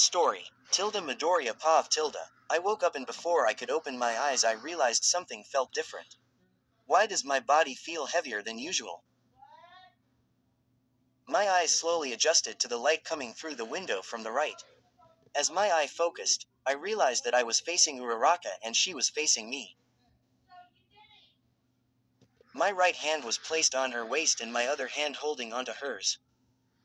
Story. Tilda Midoriya Pav Tilda. I woke up and before I could open my eyes I realized something felt different. Why does my body feel heavier than usual? My eyes slowly adjusted to the light coming through the window from the right. As my eye focused, I realized that I was facing Uraraka and she was facing me. My right hand was placed on her waist and my other hand holding onto hers.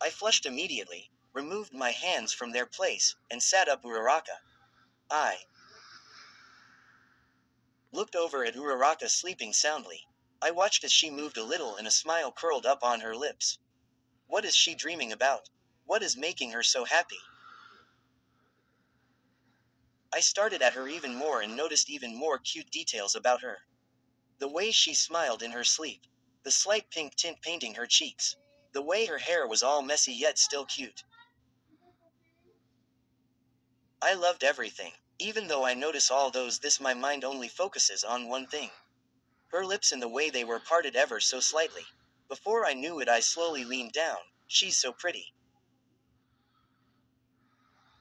I flushed immediately, removed my hands from their place, and sat up Uraraka. I looked over at Uraraka sleeping soundly. I watched as she moved a little and a smile curled up on her lips. What is she dreaming about? What is making her so happy? I started at her even more and noticed even more cute details about her. The way she smiled in her sleep. The slight pink tint painting her cheeks. The way her hair was all messy yet still cute. I loved everything. Even though I notice all those this my mind only focuses on one thing. Her lips and the way they were parted ever so slightly. Before I knew it I slowly leaned down. She's so pretty.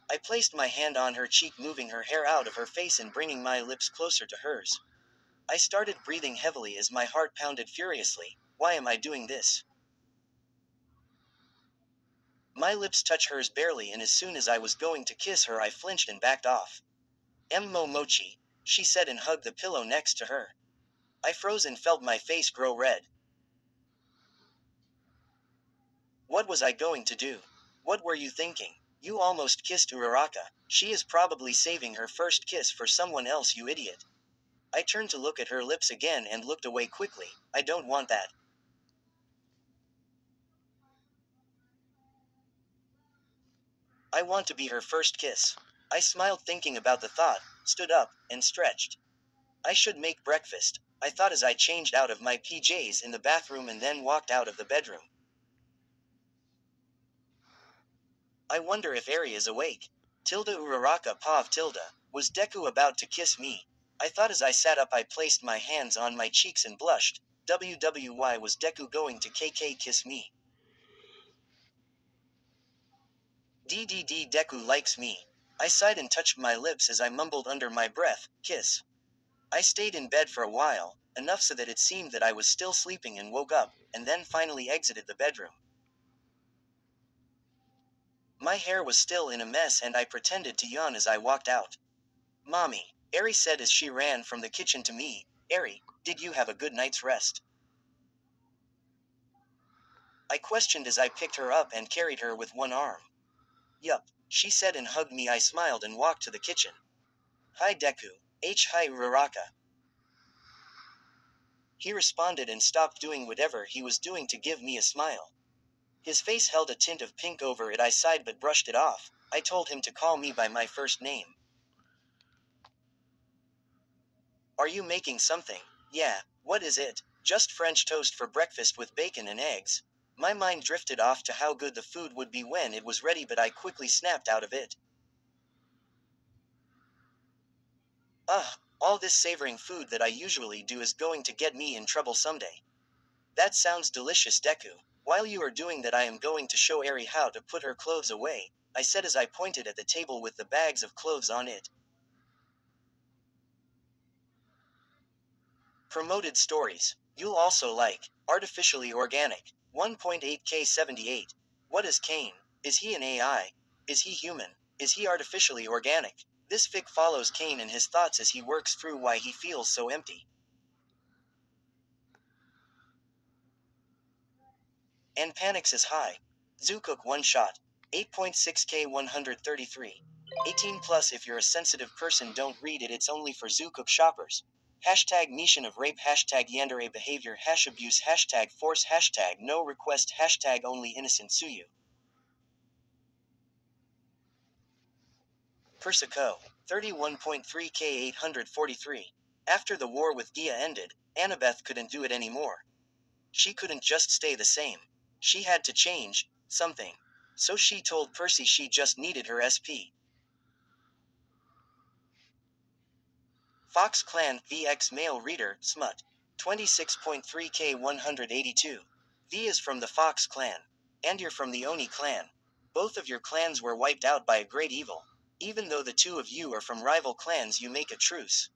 I placed my hand on her cheek moving her hair out of her face and bringing my lips closer to hers. I started breathing heavily as my heart pounded furiously. Why am I doing this? My lips touched hers barely and as soon as I was going to kiss her I flinched and backed off. Mochi, she said and hugged the pillow next to her. I froze and felt my face grow red. What was I going to do? What were you thinking? You almost kissed Uraraka. She is probably saving her first kiss for someone else, you idiot. I turned to look at her lips again and looked away quickly. I don't want that. I want to be her first kiss. I smiled thinking about the thought, stood up, and stretched. I should make breakfast, I thought as I changed out of my PJs in the bathroom and then walked out of the bedroom. I wonder if Eri is awake. Tilda Uraraka Pav Tilda. Was Deku about to kiss me? I thought as I sat up I placed my hands on my cheeks and blushed. Why was Deku going to kiss me? DDD Deku likes me. I sighed and touched my lips as I mumbled under my breath, kiss. I stayed in bed for a while, enough so that it seemed that I was still sleeping and woke up, and then finally exited the bedroom. My hair was still in a mess and I pretended to yawn as I walked out. Mommy, Eri said as she ran from the kitchen to me, Eri, did you have a good night's rest? I questioned as I picked her up and carried her with one arm. Yup, she said and hugged me. I smiled and walked to the kitchen. Hi Deku. Hi Uraraka. He responded and stopped doing whatever he was doing to give me a smile. His face held a tint of pink over it. I sighed but brushed it off. I told him to call me by my first name. Are you making something? Yeah, what is it? Just French toast for breakfast with bacon and eggs. My mind drifted off to how good the food would be when it was ready, but I quickly snapped out of it. Ugh, all this savoring food that I usually do is going to get me in trouble someday. That sounds delicious, Deku. While you are doing that I am going to show Eri how to put her clothes away, I said as I pointed at the table with the bags of clothes on it. Promoted stories. You'll also like Artificially Organic. 1.8K78. What is Kane? Is he an AI? Is he human? Is he artificially organic? This fic follows Kane and his thoughts as he works through why he feels so empty. And panics is high. Zukook one shot. 8.6K 133. 18 plus. If you're a sensitive person don't read it, it's only for Zukook shoppers. Hashtag mission of rape, hashtag yandere behavior, hash abuse, hashtag force, hashtag no request, hashtag only innocent Suyu. Persico. 31.3K 843. After the war with Gia ended, Annabeth couldn't do it anymore. She couldn't just stay the same. She had to change something. So she told Percy she just needed her SP. Fox Clan VX Male Reader, Smut. 26.3K 182. V is from the Fox Clan. And you're from the Oni Clan. Both of your clans were wiped out by a great evil. Even though the two of you are from rival clans, you make a truce.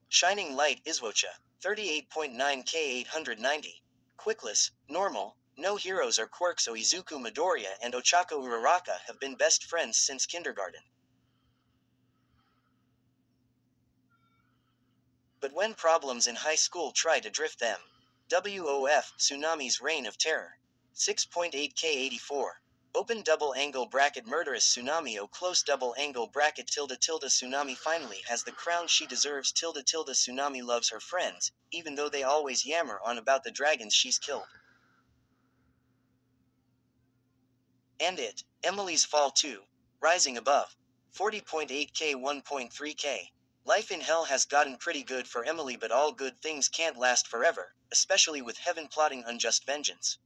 Shining Light izuocha, 38.9k 890. Quickless, normal, no heroes or quirks. Oizuku Midoriya and Ochako Uraraka have been best friends since kindergarten. But when problems in high school try to drift them. WOF, Tsunami's Reign of Terror. 6.8k 84. Open double angle bracket murderous tsunami. O close double angle bracket tilde tilde tsunami finally has the crown she deserves tilde tilde tsunami loves her friends, even though they always yammer on about the dragons she's killed. And it, Emily's Fall 2, Rising Above. 40.8k 1.3k. Life in hell has gotten pretty good for Emily, but all good things can't last forever, especially with heaven plotting unjust vengeance.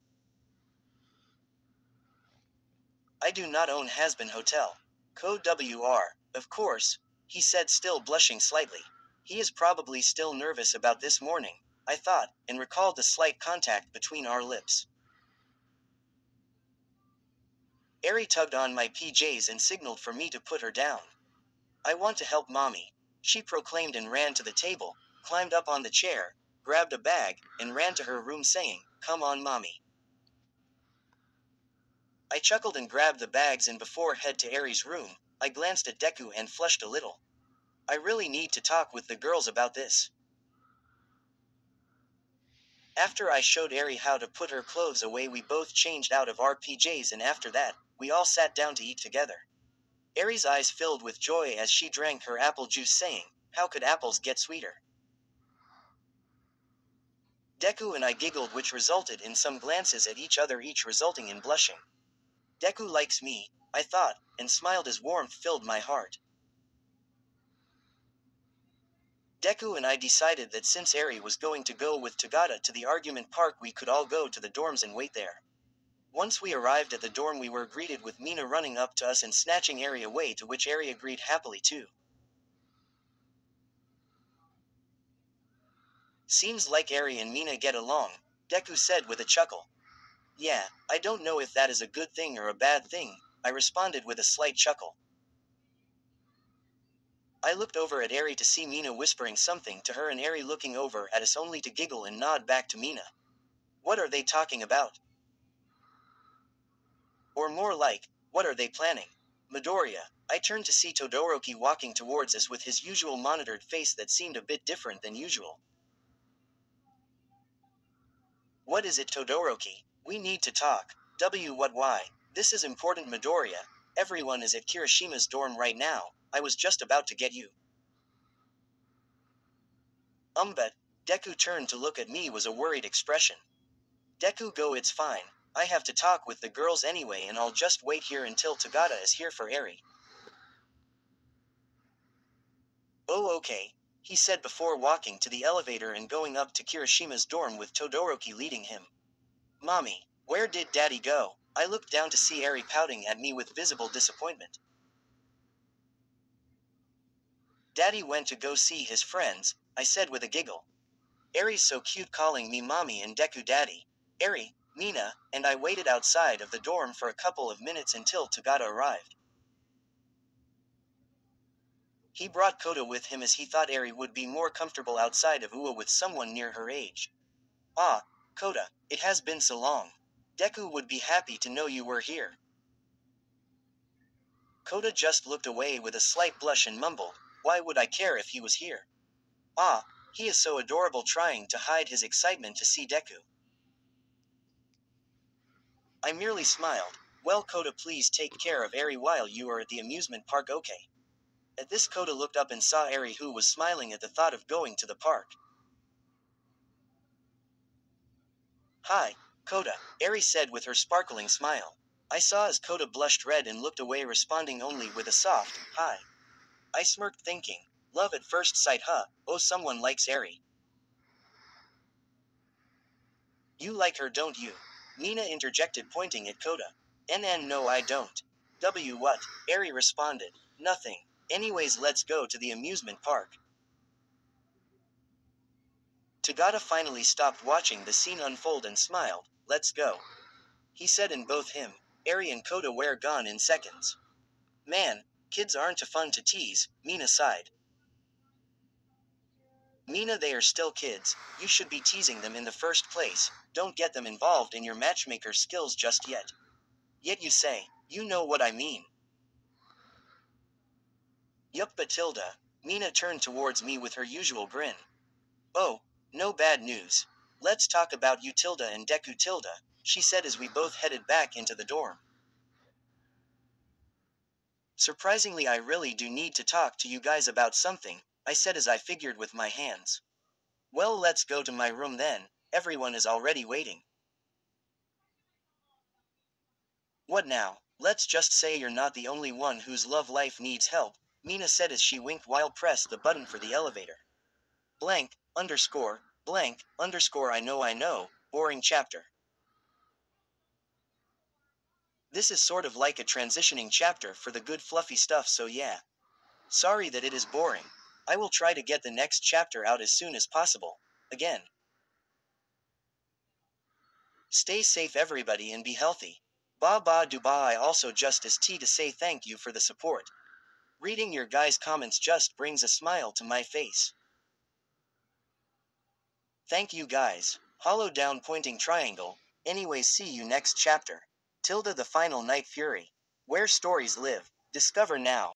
I do not own Hasbin Hotel. Code WR, of course, he said, still blushing slightly. He is probably still nervous about this morning, I thought, and recalled the slight contact between our lips. Eri tugged on my PJs and signaled for me to put her down. I want to help mommy, she proclaimed and ran to the table, climbed up on the chair, grabbed a bag, and ran to her room saying, "Come on, mommy." I chuckled and grabbed the bags, and before head to Eri's room, I glanced at Deku and flushed a little. I really need to talk with the girls about this. After I showed Eri how to put her clothes away, we both changed out of our PJs, and after that, we all sat down to eat together. Eri's eyes filled with joy as she drank her apple juice, saying, "How could apples get sweeter?" Deku and I giggled, which resulted in some glances at each other, each resulting in blushing. Deku likes me, I thought, and smiled as warmth filled my heart. Deku and I decided that since Eri was going to go with Tagada to the argument park, we could all go to the dorms and wait there. Once we arrived at the dorm, we were greeted with Mina running up to us and snatching Eri away, to which Eri agreed happily too. "Seems like Eri and Mina get along," Deku said with a chuckle. "Yeah, I don't know if that is a good thing or a bad thing," I responded with a slight chuckle. I looked over at Eri to see Mina whispering something to her, and Eri looking over at us only to giggle and nod back to Mina. What are they talking about? Or more like, what are they planning? Midoriya. I turned to see Todoroki walking towards us with his usual monitored face that seemed a bit different than usual. "What is it, Todoroki? We need to talk." What, why? This is important, Midoriya. Everyone is at Kirishima's dorm right now. I was just about to get you. But Deku turned to look at me with a worried expression. "Deku, go, it's fine. I have to talk with the girls anyway, and I'll just wait here until Tagada is here for Eri." "Oh, okay," he said before walking to the elevator and going up to Kirishima's dorm with Todoroki leading him. "Mommy, where did Daddy go?" I looked down to see Eri pouting at me with visible disappointment. "Daddy went to go see his friends," I said with a giggle. "Eri's so cute calling me mommy and Deku daddy." Eri, Mina, and I waited outside of the dorm for a couple of minutes until Tagada arrived. He brought Koda with him as he thought Eri would be more comfortable outside of Ua with someone near her age. "Ah, Koda, it has been so long. Deku would be happy to know you were here." Koda just looked away with a slight blush and mumbled, "Why would I care if he was here? Ah, he is so adorable," trying to hide his excitement to see Deku. I merely smiled. "Well, Koda, please take care of Eri while you are at the amusement park, okay?" At this, Koda looked up and saw Eri, who was smiling at the thought of going to the park. "Hi, Koda," Eri said with her sparkling smile. I saw as Koda blushed red and looked away, responding only with a soft, "Hi." I smirked, thinking, love at first sight, huh? Oh, someone likes Eri. "You like her, don't you?" Mina interjected, pointing at Koda. No, I don't." What? Eri responded. "Nothing. Anyways, let's go to the amusement park." Tagada finally stopped watching the scene unfold and smiled. "Let's go." he said in both him, Eri and Koda were gone in seconds. Man, kids aren't fun to tease, Mina sighed. Mina, they are still kids, you should be teasing them in the first place, don't get them involved in your matchmaker skills just yet. Yet you say, you know what I mean. Yup, but Tilda. Mina turned towards me with her usual grin. Oh, no bad news. Let's talk about you Tilda and Deku Tilda, she said as we both headed back into the dorm. Surprisingly, I really do need to talk to you guys about something, I said as I figured with my hands. Well, let's go to my room then, everyone is already waiting. What now? Let's just say you're not the only one whose love life needs help, Mina said as she winked while pressed the button for the elevator. Blank, underscore, blank, underscore I know, boring chapter. This is sort of like a transitioning chapter for the good fluffy stuff, so yeah. Sorry that it is boring. I will try to get the next chapter out as soon as possible. Again. Stay safe everybody and be healthy. Ba ba do ba. I also just as to say thank you for the support. Reading your guys' comments just brings a smile to my face. Thank you guys. Hollow down pointing triangle. Anyways, see you next chapter. Tilda the Final Night Fury. Where stories live. Discover now.